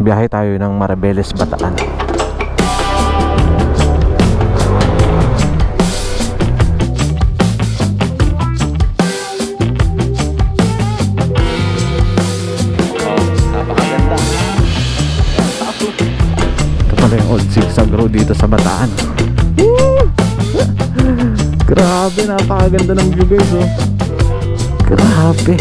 biyahe tayo ng Maribeles, Bataan. Napakaganda. Ito pala yung old zigzag road dito sa Bataan. Grabe, napakaganda ng view guys, oh. Grabe.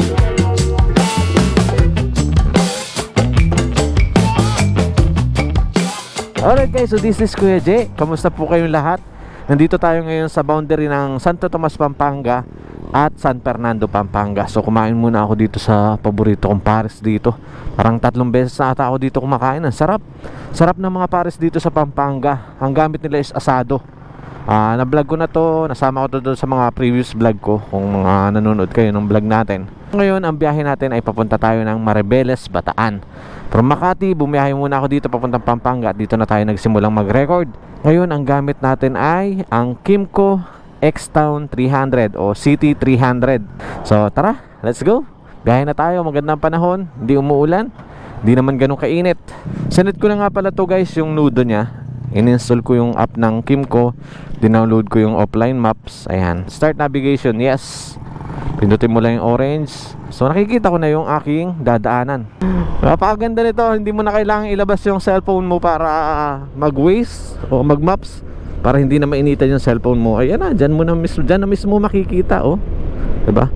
Alright guys, so this is Kuya J. Kamusta po kayong lahat? Nandito tayo ngayon sa boundary ng Santo Tomas, Pampanga at San Fernando, Pampanga. So kumain muna ako dito sa paborito kong pares dito. Parang 3 beses na ata ako dito kumakain. Ang sarap. Sarap ng mga pares dito sa Pampanga. Ang gamit nila is asado. Na-vlog ko na to, nasama ko to doon sa mga previous vlog ko, kung mga nanonood kayo ng vlog natin. Ngayon, ang biyahe natin ay papunta tayo ng Maribeles, Bataan. From Makati, bumiyahe muna ako dito papuntang Pampanga. Dito na tayo nagsimulang mag-record. Ngayon, ang gamit natin ay ang Kymco X-Town 300 o CT300. So tara, let's go. Biyahe na tayo, magandang panahon, hindi umuulan, hindi naman ganun kainit. Sinit ko na nga pala to guys, yung nudo nya. In-install ko yung app ng Kymco, dinownload ko yung offline maps. Ayan, start navigation, yes. Pindutin mo lang yung orange. So nakikita ko na yung aking dadaanan. Napakaganda nito, hindi mo na kailangan ilabas yung cellphone mo para mag-Waze o mag-maps, para hindi na mainitan yung cellphone mo. Ayan na, dyan na mismo makikita, oh. Diba?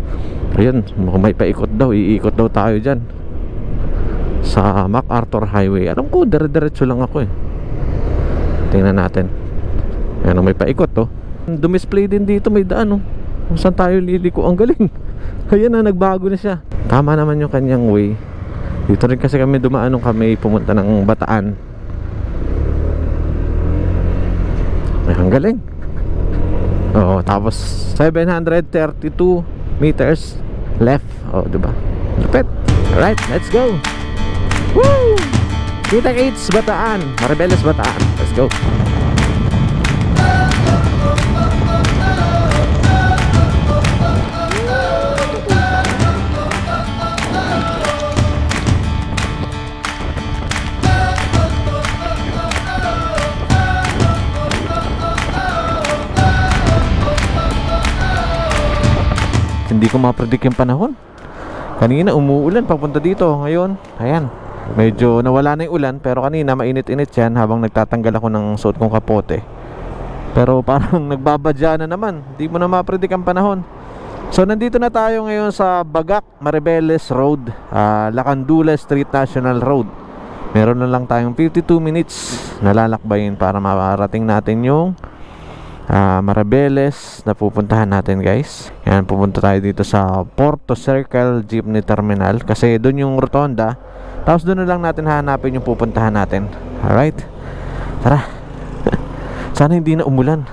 Ayun, may paikot daw, iikot daw tayo dyan sa MacArthur Highway. Alam ko, dire-diretso lang ako eh. Tingnan natin. Ayan, may paikot to. Dumisplay din dito, may daan, oh. Kung saan tayo liliko, ang galing. Ayan na, nagbago na siya. Tama naman yung kanyang way. Dito rin kasi kami dumaan nung kami pumunta ng Bataan. Ay, ang galing. Oo, tapos 732 meters left. Oh, diba? Lupit. Alright, let's go. Woo! Kita-kits, Bataan, Maribeles, Bataan. Let's go. Hindi ko ma-predict yung panahon. Kanina umuulan papunta dito. Ngayon, ayan, medyo nawala na yung ulan. Pero kanina mainit-init yan habang nagtatanggal ako ng suot kong kapote. Pero parang nagbabadya na naman. Hindi mo na ma-predict ang panahon. So nandito na tayo ngayon sa Bagak, Maribeles Road, Lacandula Street National Road. Meron na lang tayong 52 minutes na lalakbayin para marating natin yung Maribeles na pupuntahan natin guys. Yan, pupunta tayo dito sa Porto Circle Jeepney Terminal kasi doon yung rotonda. Tapos doon na lang natin hanapin yung pupuntahan natin. Alright, tara. Sana hindi na umulan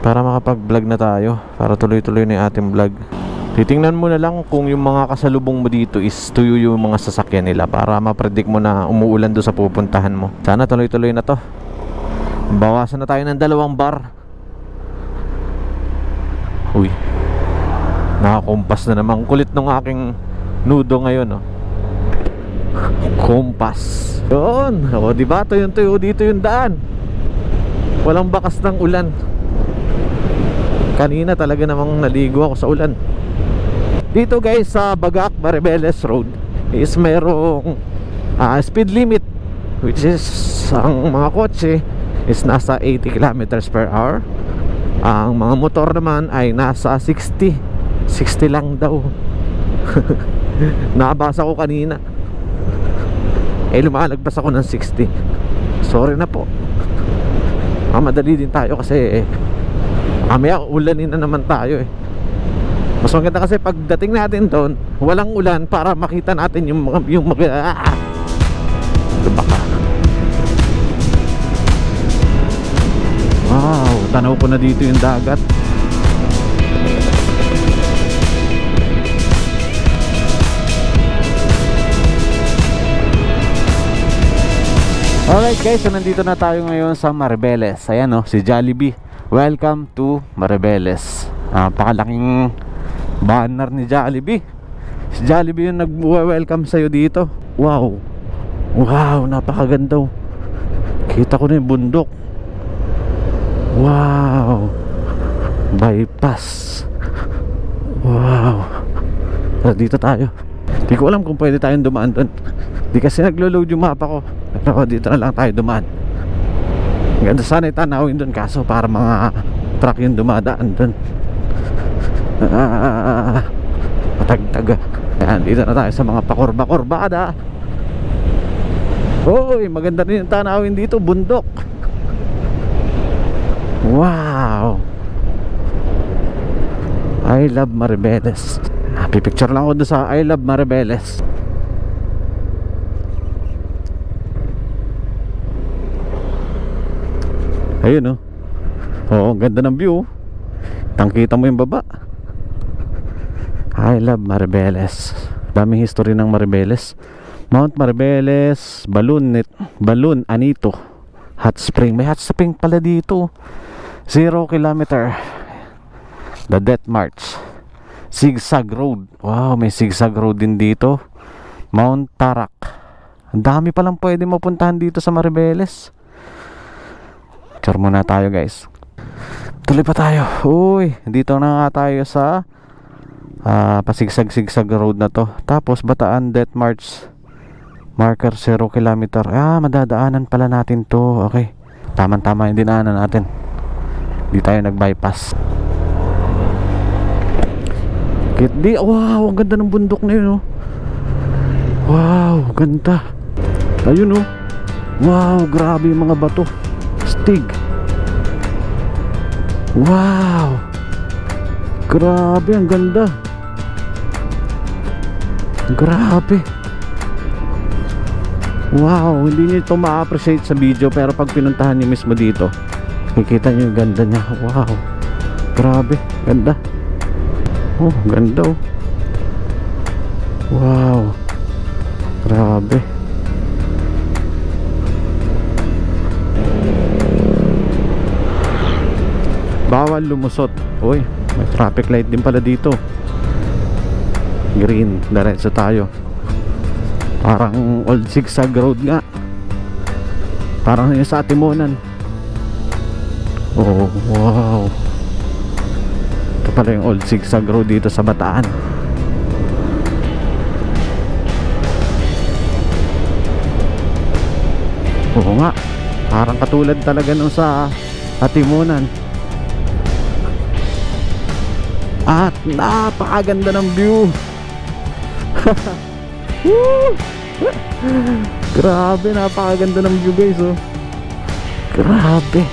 para makapag vlog na tayo, para tuloy-tuloy na yung ating vlog. Titingnan mo na lang kung yung mga kasalubong mo dito is tuyo yung mga sasakyan nila, para ma-predict mo na umuulan doon sa pupuntahan mo. Sana tuloy-tuloy na to. Bawasan na tayo ng 2 bar. Uy, nakakompas na naman. Kulit ng aking nudo ngayon, oh. Kompas. Yun, o diba, tuyo dito yung daan. Walang bakas ng ulan. Kanina talaga namang naligo ako sa ulan. Dito guys sa Bagak, Maribeles Road is merong speed limit, which is ang mga kotse is nasa 80 kilometers per hour. Ang mga motor naman ay nasa 60 lang daw. Nakabasa ko kanina. Lumalagpas ako ng 60. Sorry na po. Madali din tayo kasi mamaya ulanin na naman tayo eh. Mas maganda kasi pagdating natin doon, walang ulan para makita natin yung mga baka. Wow, tanaw ko na dito yung dagat. Alright guys, so nandito na tayo ngayon sa Maribeles. Ayan o, si Jollibee. Welcome to Maribeles. Pakalaking banner ni Jollibee. Si Jollibee yung nag-welcome sa'yo dito. Wow, Wow, napakaganda. Kita ko na yung bundok. Wow, bypass. Wow. So, dito tayo. Di ko alam kung pwede tayong dumaan doon. Di kasi naglo-load yung mapa ko. Pero dito na lang tayo dumaan. Ganda sana itanawin doon, kaso para mga truck yung dumadaan doon. Matagtaga. Ayan, dito na tayo sa mga pakurba-kurbada. Uy, maganda rin yung tanawin dito, bundok. Wow, I love Maribeles. Pipicture lang ako doon sa I love Maribeles. Ayun oh. Oo, ganda ng view. Tangkita mo yung baba. I love Maribeles. Daming history ng Maribeles. Mount Maribeles, Balloon Anito, Hot Spring. May hot spring pala dito. 0 kilometer. The Death March. Zigzag Road. Wow, may zigzag road din dito. Mount Tarak. Ang dami palang pwede mapuntahan dito sa Maribeles. Picture muna tayo guys. Tuloy pa tayo. Uy, dito na nga tayo sa pasigsag-sigsag road na to. Tapos Bataan Death March. Marker 0 kilometer. Madadaanan pala natin to. Okay, tama-tama yung dinaanan natin. Di tayo nag-bypass. Wow, ang ganda ng bundok na yun oh. Wow, ganda. Ayun oh. Wow, grabe yung mga bato. Stig. Wow, grabe, ang ganda. Grabe. Wow, hindi nyo ito ma-appreciate sa video, pero pag pinuntahan nyo mismo dito, makikita nyo yung ganda niya. Wow, grabe, ganda. Oh, ganda oh. Wow, grabe. Bawal lumusot. Uy, may traffic light din pala dito. Green, diretso tayo. Parang old zigzag road nga. Parang yung sa Timonan. Oh, wow. Ito pala yung old zigzag road dito sa Bataan. Oo nga, parang katulad talaga nung sa Timonan. At napakaganda ng view. Grabe, napakaganda ng view guys oh. Grabe.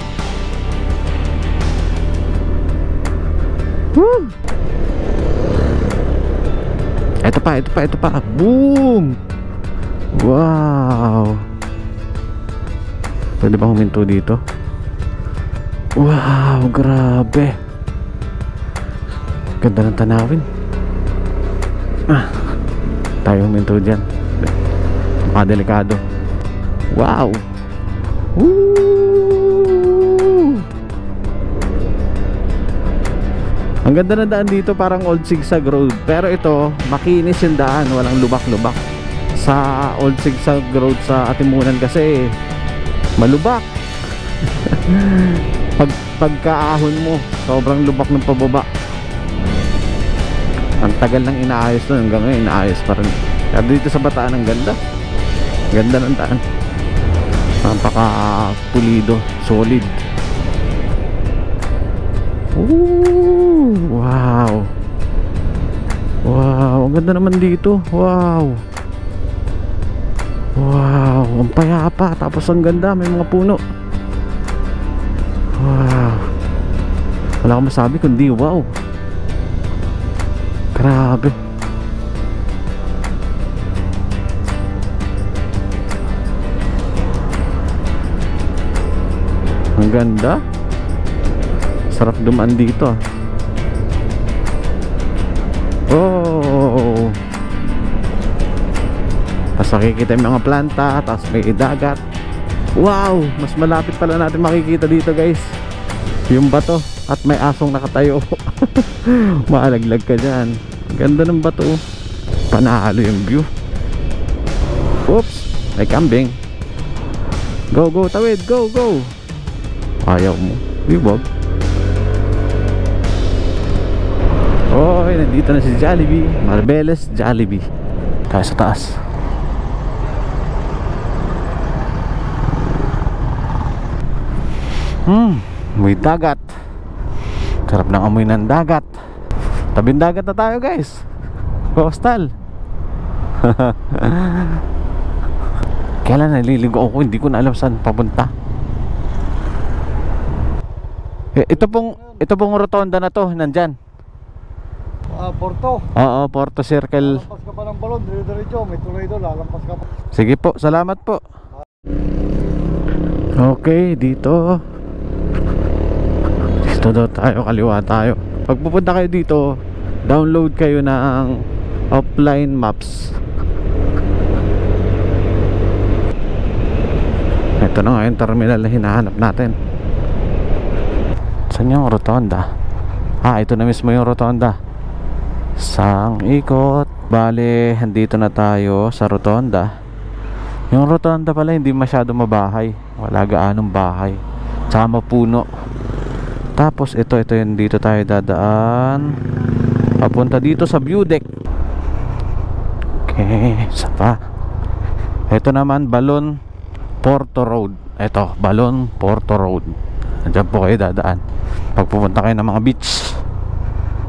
Ito pa. Boom. Wow. Pwede ba huminto dito? Wow, grabe. Ganda ng tanawin. Tayo huminto dyan. Delikado. Wow. Woo! Ang ganda ng daan dito, parang old zigzag road. Pero ito, makinis yung daan, walang lubak-lubak. Sa old zigzag road sa Atimunan kasi malubak. Pagkaahon mo, sobrang lubak ng pababa. Ang tagal nang inaayos nun, hanggang ngayon inaayos pa rin. Pero dito sa Bataan, ang ganda. Ganda ng daan. Napaka pulido, solid. Ooh, wow. Wow, ang ganda naman dito. Wow. Wow, ang payapa. Tapos ang ganda, may mga puno. Wow. Wala akong masabi kundi wow. Grabe. Ang ganda. Sarap dumaan dito. Oh. Tapos makikita yung mga planta. Tapos may dagat. Wow, mas malapit pala natin makikita dito guys, yung bato. At may asong nakatayo. Maalaglag ka dyan. Ganda ng bato. Panalo yung view. Oops. May kambing. Go, go, tawid, go, go. Ayaw mo. Bibog. Oh, nandito na si Jollibee. Marbeles Jollibee. Tayo sa taas. May dagat. Sarap ng amoy ng dagat. Tabing dagat na tayo, guys. Coastal. Kailan naliligo ako, hindi ko na alam saan papunta. Ito pong rotonda na to, nandyan. Porto. Oo, Porto Circle. Lalampas ka pa ng balon, dire-diretso, may tulay doon, lalampas ka pa. Sige po, salamat po. Okay, dito. Dito daw tayo, kaliwa tayo. Pag pupunta kayo dito, download kayo ng offline maps. Ito na nga yung terminal na hinahanap natin. Saan yung rotonda? Ito na mismo yung rotonda. Sang ikot. Bale, andito na tayo sa rotonda. Yung rotonda pala hindi masyado mabahay. Wala gaanong bahay. Tsaka mapuno. Tapos ito yung dito tayo dadaan. Papunta dito sa view deck. Okay, isa pa. Ito naman Balon Porto Road. Ito, Balon Porto Road. Nandiyan po kayo dadaan pag pupunta kayo ng mga beach.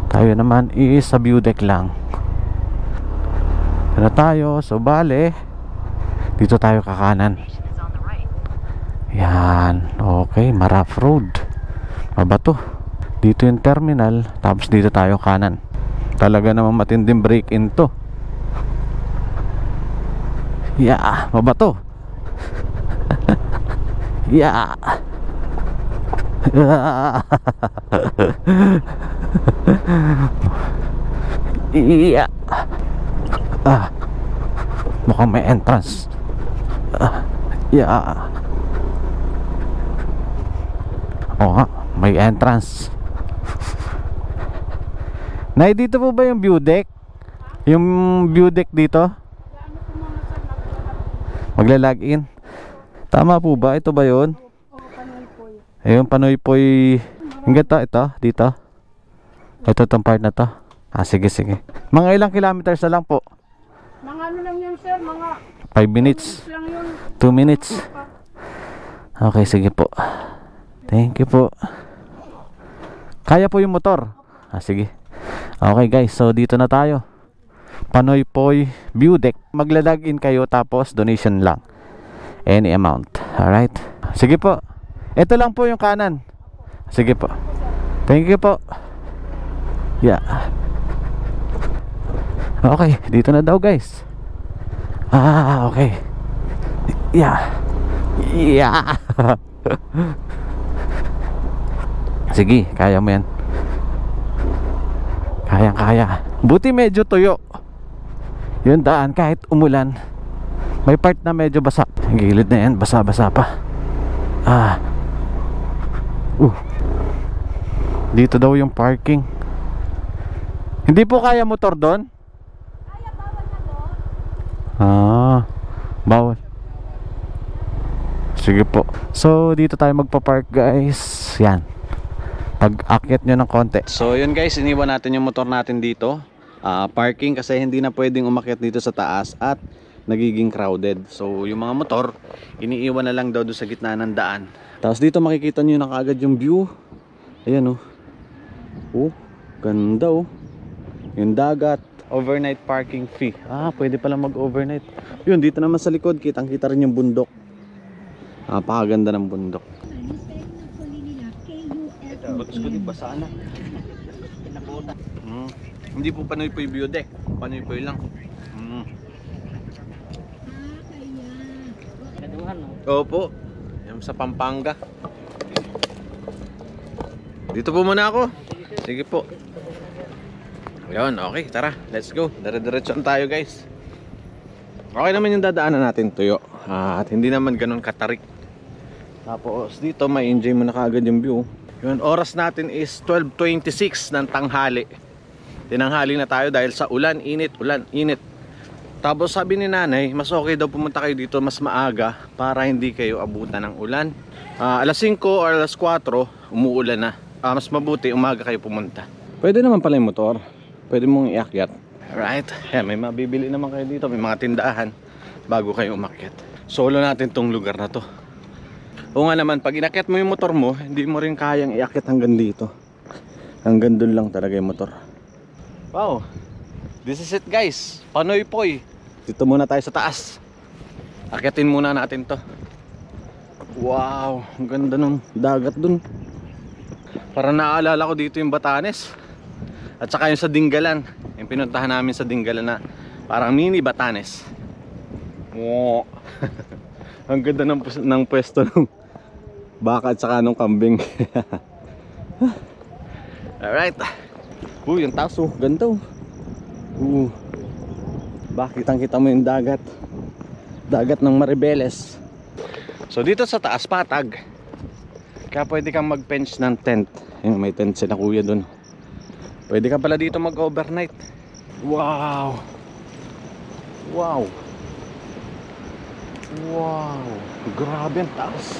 Tayo naman is sa view deck lang. Ano tayo? So bale, dito tayo kakanan. Yan. Okay, Maraf Road. Mabato. Dito yung terminal. Tapos dito tayo kanan. Talaga naman matinding break in to. Yeah, mabato. Yeah. Yeah. Mukhang may entrance. Yeah. Oo nga, may entrance. Nay, dito po ba yung view deck? Yung view deck dito? Magla-log in. Tama po ba? Ito ba yun? Ayun, Panoypoy. Hanggang ito, dito. Ito itong part na to. Sige, sige. Mga ilang kilometers na lang po? Mga ano lang yan, sir? Mga 5 minutes. 2 minutes. Okay, sige po. Thank you po. Kaya po yung motor. Sige. Okay guys, so dito na tayo. Panoypoy view deck. Magla-login kayo tapos donation lang. Any amount. Alright. Sige po. Ito lang po yung kanan. Sige po. Thank you po. Yeah. Okay, dito na daw guys. Okay. Yeah. Yeah. Sige, kaya mo yan. Kaya. Buti medyo tuyo yung daan kahit umulan. May part na medyo basa. Ang gilid na yan, basa-basa pa. Dito daw yung parking. Hindi po kaya motor doon? Kaya, bawal na doon. Bawal. Sige po. So dito tayo magpa-park guys. Yan. Pag-akyat nyo ng konti. So yun guys, iniwan natin yung motor natin dito. Parking kasi hindi na pwedeng umakyat dito sa taas at nagiging crowded. So yung mga motor, iniiwan na lang daw doon sa gitna ng daan. Tapos dito makikita nyo na kaagad yung view. Ayan ganda yung dagat. Overnight parking fee. Pwede pala mag-overnight. Yun, dito naman sa likod, kitang-kita rin yung bundok. Napakaganda ng bundok. Ba't ko di basa na? Hindi po Panoypoy view deck. Panoypoy lang. Opo. Yan sa Pampanga. Dito po muna ako. Sige po. Yun, okay, tara, let's go. Dire-diretson tayo guys. Okay naman yung dadaanan natin, tuyo. At hindi naman ganun katarik. Tapos dito may enjoy mo na kaagad yung view. Yun, oras natin is 12:26 ng tanghali. Tinanghali na tayo dahil sa ulan, init. Tapos sabi ni nanay, mas okay daw pumunta kayo dito mas maaga para hindi kayo abutan ng ulan. Alas 5 or alas 4, umuulan na. Mas mabuti, umaga kayo pumunta. Pwede naman pala yung motor. Pwede mong iakyat. Alright, may mabibili naman kayo dito. May mga tindahan bago kayo umakyat. Solo natin tong lugar na to. O nga naman, pag inakyat mo yung motor mo, hindi mo rin kayang iakyat hanggang dito. Hanggang dun lang talaga yung motor. Wow, this is it guys. Panoy Poy. Dito muna tayo sa taas. Akyatin muna natin to. Wow, ang ganda ng dagat dun. Para naaalala ko dito yung Batanes. At saka yung sa Dingalan. Yung pinuntahan namin sa Dingalan na parang mini Batanes. Wow. Ang ganda ng pwesto ng baka at saka ng kambing. Alright. Yung taas oh, ganda oh. Bakitang-kita mo yung dagat. Dagat ng Maribeles. So dito sa taas patag. Kaya pwede kang mag-pinch ng tent. Yung may tent sila kuya dun. Pwede ka pala dito mag-overnight. Wow. Wow. Wow. Grabe ang taas.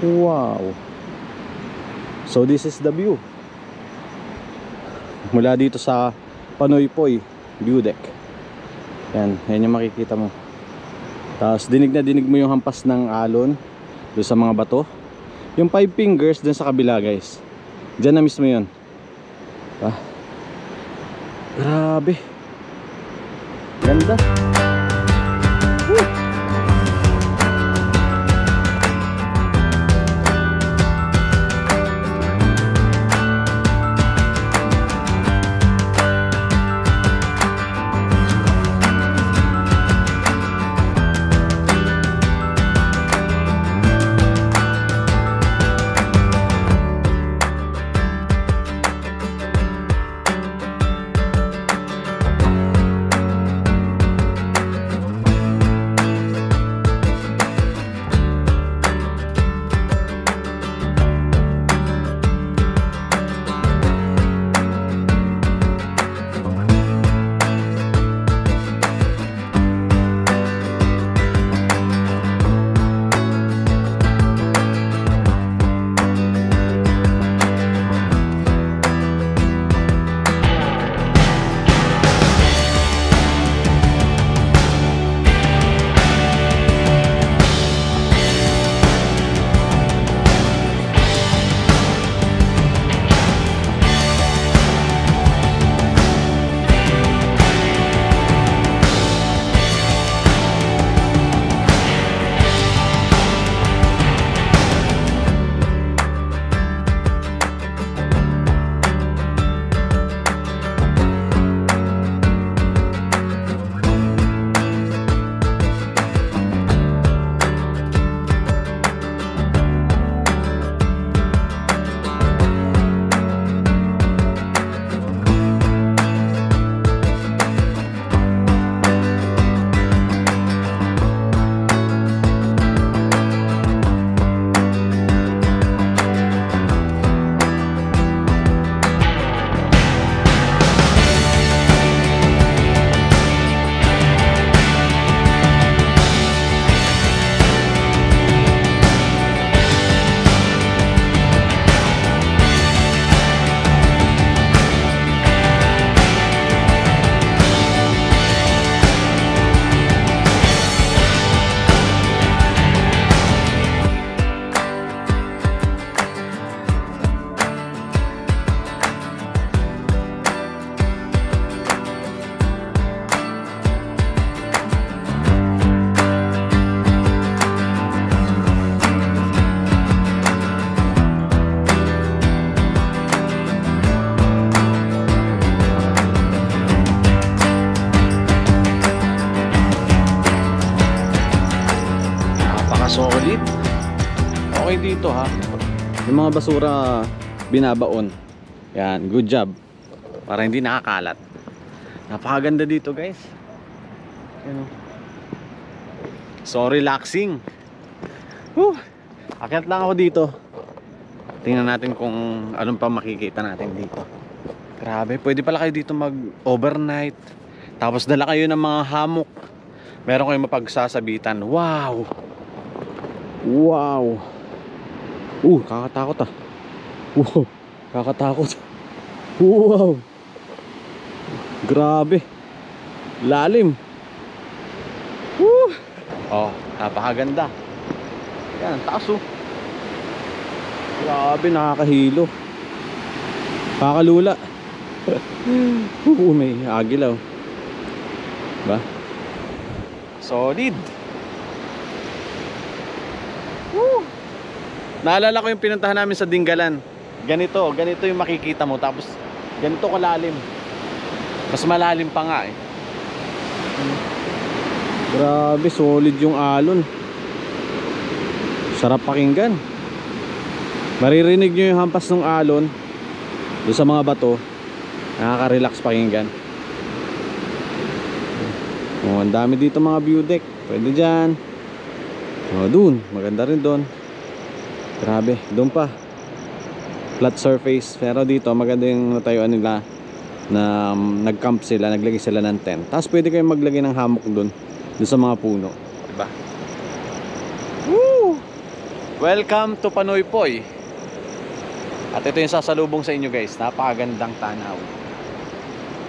Wow. So this is the view. Mula dito sa Panoy Poy view deck. Yan yung makikita mo. Tapos dinig na dinig mo yung hampas ng alon doon sa mga bato. Yung 5 fingers dun sa kabila guys. Diyan na mismo yun. Grabe. Ganda. Woo! Solid. Okay dito ha. Yung mga basura binabaon. Yan, good job. Para hindi nakakalat. Napakaganda dito guys. Yan o. So relaxing. Akyat lang ako dito. Tingnan natin kung anong pa makikita natin dito. Grabe, pwede pala kayo dito mag overnight. Tapos dala kayo ng mga hammock. Meron kayong mapagsasabitan. Wow! Wow! Kakatakot ah. Wow! Kakatakot. Wow! Grabe. Lalim. Woo! Oh, napakaganda. Yan, taas oh. Grabe, nakakahilo. Kakalula. May agila oh. Ba? Solid. Woo! Naalala ko yung pinuntahan namin sa Dingalan. Ganito yung makikita mo. Tapos ganito kalalim. Mas malalim pa nga eh. Grabe, solid yung alon. Sarap pakinggan. Maririnig nyo yung hampas ng alon doon sa mga bato. Nakaka-relax pakinggan. Oh, ang dami dito mga view deck. Pwede dyan. Oh, dun, maganda rin dun. Grabe, dun pa flat surface. Pero dito maganda yung natayuan nila na nag-camp sila, naglagay sila ng tent. Tapos pwede kayong maglagay ng hammock dun sa mga puno, diba? Woo! Welcome to Panoypoy. At ito yung sasalubong sa inyo guys. Napakagandang tanaw.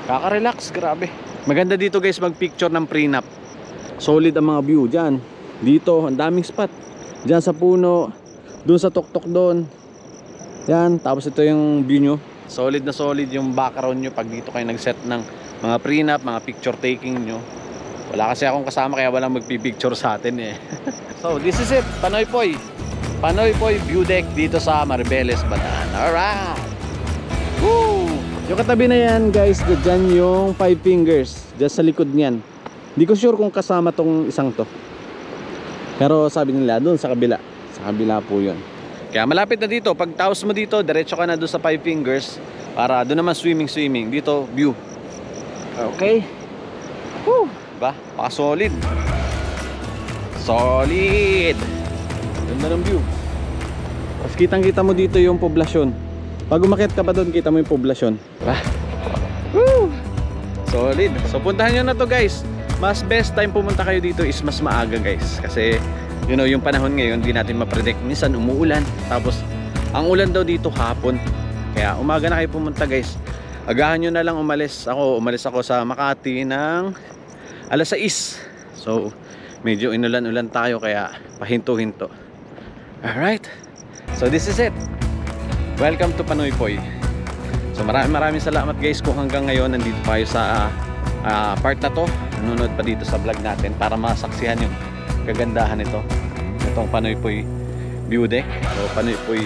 Kaka-relax, grabe. Maganda dito guys mag-picture ng prenup. Solid ang mga view dyan. Dito, ang daming spot. Dyan sa puno, dun sa tuktok doon. Yan, tapos ito yung view nyo. Solid na solid yung background nyo pag dito kayo nag-set ng mga prenup, mga picture taking nyo. Wala kasi akong kasama kaya walang magpipicture sa atin eh. So this is it, Panoypoy. Panoypoy view deck dito sa Maribeles, Bataan. Alright. Woo! Yung katabi na yan guys, dyan yung 5 fingers. Dyan sa likod niyan. Hindi ko sure kung kasama tong isang to. Pero sabi nila doon sa kabila. Sa kabila po yun. Kaya malapit na dito. Pag taos mo dito, diretso ka na doon sa 5 fingers. Para doon naman swimming. Dito, view. Okay. Woo! Diba? Paka solid. Solid. Ganda ng view. Tapos kitang kita mo dito yung poblasyon. Pag umakyat ka pa doon, kita mo yung poblasyon. Diba? Woo! Solid. So puntahan nyo na to guys. Mas best time pumunta kayo dito is mas maaga guys. Kasi you know, yung panahon ngayon hindi natin ma-predict. Minsan umuulan. Tapos ang ulan daw dito hapon. Kaya umaga na kayo pumunta guys. Agahan nyo na lang umalis. Umalis ako sa Makati ng alas 6. So medyo inulan-ulan tayo kaya pahinto-hinto. Alright. So this is it. Welcome to Panoypoy. So maraming salamat guys kung hanggang ngayon nandito pa kayo sa part na to. Nanonood pa dito sa vlog natin para masaksihan yung kagandahan nito. Itong Panoypoy view deck. So Panoypoy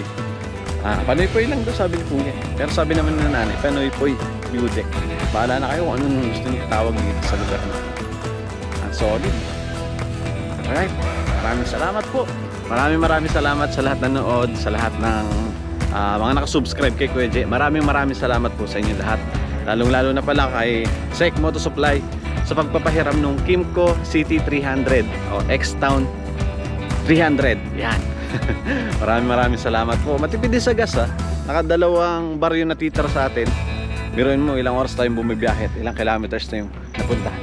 Panoypoy lang daw sabi ni Kuya. Pero sabi naman ng nanay, Panoypoy view deck. Bahala na kayo kung anong gusto niyo tawag dito sa lugar na. Solid. Alright. Maraming salamat po. Maraming salamat sa lahat na nanood, sa lahat ng mga nakasubscribe kay Kuya J. Maraming salamat po sa inyo lahat. Lalong-lalo na pala kay Sek Moto Supply sa pagpapahiram ng Kimco City 300 o X-Town 300. Yan. Maraming salamat po. Matipid din sa gas ha. Nakadalawang bar yung natitira sa atin. Biruin mo ilang oras tayong bumibiyahe, ilang kilometers na yung napunta.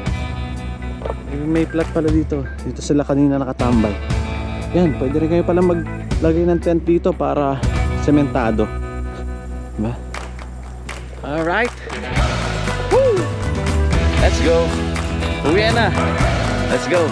May plat pala dito. Dito sila kanina nakatambay. Yan, pwede rin kayo pala maglagay ng tent dito para sementado. Diba? Alright. Woo! Let's go. Uwi na. Let's go.